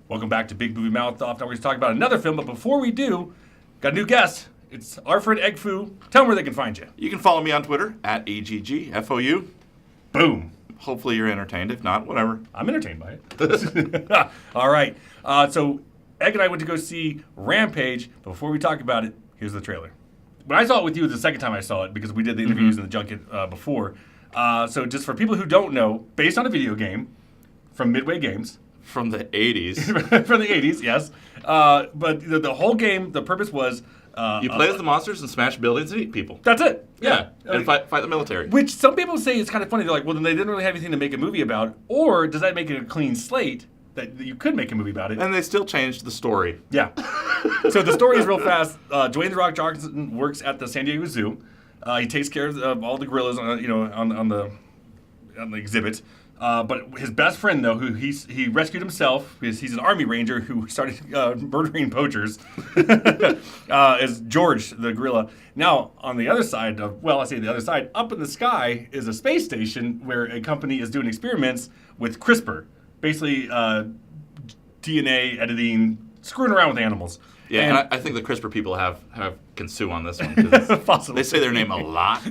Welcome back to Big Movie Mouth Off. Now we're going to talk about another film, but before we do, got a new guest. It's our friend Egg Foo. Tell them where they can find you. You can follow me on Twitter at EGGFOU. Boom. Hopefully you're entertained. If not, whatever. I'm entertained by it. All right. So Egg and I went to go see Rampage. But before we talk about it, here's the trailer. When I saw it with you the second time I saw it, because we did the interviews in the junket before. So just for people who don't know, based on a video game from Midway Games. From the 80s. From the 80s, yes. But the whole game, the purpose was... you play as the monsters and smash buildings and eat people. That's it. Yeah. And fight the military. Which some people say is kind of funny. They're like, well, then they didn't really have anything to make a movie about. Or does that make it a clean slate that you could make a movie about it? And they still changed the story. Yeah. So the story is real fast. Dwayne "The Rock" Johnson works at the San Diego Zoo. He takes care of all the gorillas on the exhibit. But his best friend, though, who he rescued himself, because he's an Army Ranger who started murdering poachers, is George, the gorilla. Now, on the other side up in the sky is a space station where a company is doing experiments with CRISPR, basically DNA editing, screwing around with animals. Yeah, and I think the CRISPR people can sue on this one. Possibly. They say their name a lot.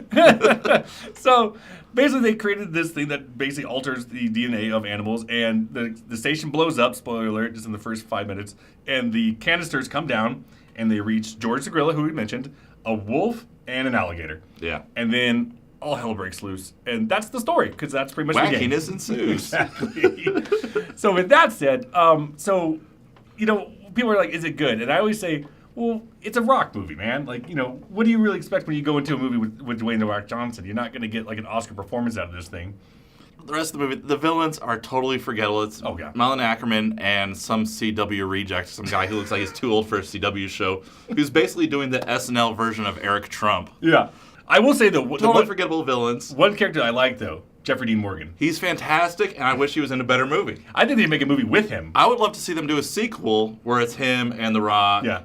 So basically they created this thing that basically alters the DNA of animals, and the station blows up, spoiler alert, just in the first 5 minutes, and the canisters come down, and they reach George the gorilla, who we mentioned, a wolf, and an alligator. Yeah. And then all hell breaks loose. And that's the story, because that's pretty much the game. Wackiness ensues. Exactly. So with that said, people are like, is it good? And I always say, well, it's a Rock movie, man. Like, what do you really expect when you go into a movie with Dwayne "The Rock" Johnson? You're not going to get like an Oscar performance out of this thing. The rest of the movie, the villains are totally forgettable. It's Malin Ackerman and some CW reject, some guy who looks like he's too old for a CW show, who's basically doing the SNL version of Eric Trump. Yeah. I will say, though, totally forgettable villains. One character I like, though, Jeffrey Dean Morgan. He's fantastic, and I wish he was in a better movie. I think they'd make a movie with him. I would love to see them do a sequel where it's him and The Rock. Yeah.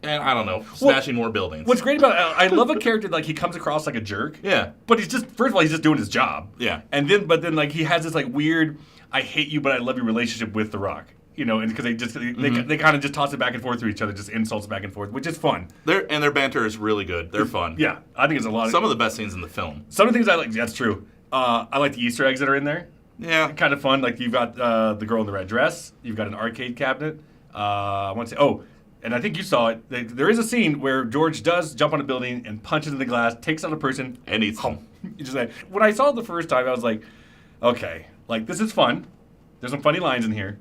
And I don't know, smashing more buildings. What's great about it, I love a character like he comes across like a jerk. Yeah. But he's just doing his job. Yeah. But then like he has this like weird, I hate you but I love you relationship with The Rock. And because they kind of just toss it back and forth to each other, just insults back and forth, which is fun. Their banter is really good. They're fun. Yeah, I think it's a lot. Some of the best scenes in the film. Some of the things I like. That's true. I like the Easter eggs that are in there. Yeah, kind of fun. Like you've got the girl in the red dress. You've got an arcade cabinet. I want to say, and I think you saw it. There is a scene where George does jump on a building and punches in the glass, takes out a person, and eats them. When I saw it the first time, I was like, okay, like this is fun. There's some funny lines in here.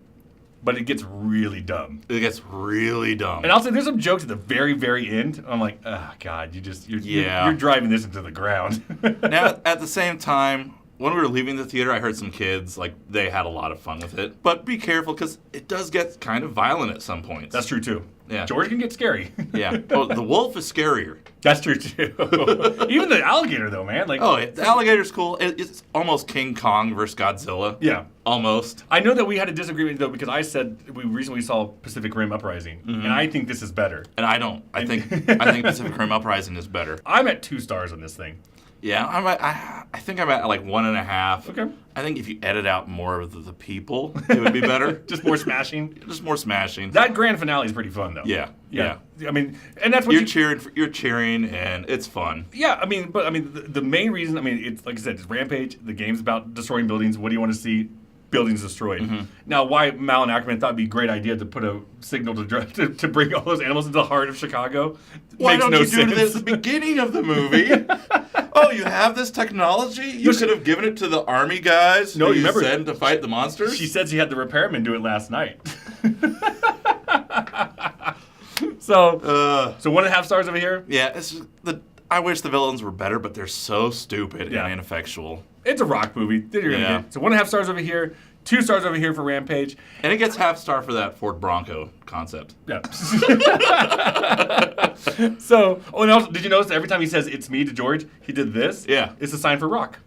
But it gets really dumb. It gets really dumb. And I'll say there's some jokes at the very, very end. I'm like, oh, God, you're driving this into the ground. Now, at the same time, when we were leaving the theater, I heard some kids, like, they had a lot of fun with it. But be careful, because it does get kind of violent at some points. That's true, too. Yeah. George can get scary. Yeah. Oh, the wolf is scarier. That's true, too. Even the alligator, though, man. Like, the alligator's cool. It's almost King Kong versus Godzilla. Yeah. Almost. I know that we had a disagreement, though, because I said we recently saw Pacific Rim Uprising, and I think this is better. And I don't. I think Pacific Rim Uprising is better. I'm at 2 stars on this thing. Yeah, I think I'm at like 1.5. Okay. I think if you edit out more of the people, it would be better. Just more smashing? Just more smashing. That grand finale is pretty fun, though. Yeah. I mean, and that's what you're cheering, and it's fun. Yeah, the main reason, it's like I said, it's Rampage. The game's about destroying buildings. What do you want to see? Buildings destroyed. Mm-hmm. Now, why Malin Ackerman thought it'd be a great idea to put a signal to bring all those animals into the heart of Chicago makes no sense. Why don't you do this at the beginning of the movie? Oh, you have this technology? You should have given it to the army guys who you send to fight the monsters? She said she had the repairman do it last night. So 1.5 stars over here? Yeah, I wish the villains were better, but they're so stupid and ineffectual. It's a Rock movie. So 1.5 stars over here, 2 stars over here for Rampage. And it gets half star for that Ford Bronco concept. Yeah. So, and also, did you notice that every time he says "it's me" to George, he did this? Yeah. It's a sign for Rock.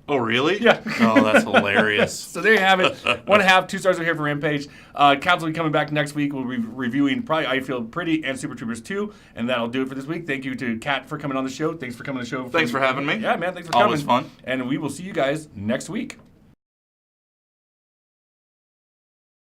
Oh, really? Yeah. Oh, that's hilarious. So there you have it. 1.5, 2 stars over here for Rampage. Council will be coming back next week. We'll be reviewing probably I Feel Pretty and Super Troopers 2. And that'll do it for this week. Thank you to Kat for coming on the show. Thanks for coming on the show. Thanks for having me. Yeah, man. Thanks for coming. Always fun. And we will see you guys next week.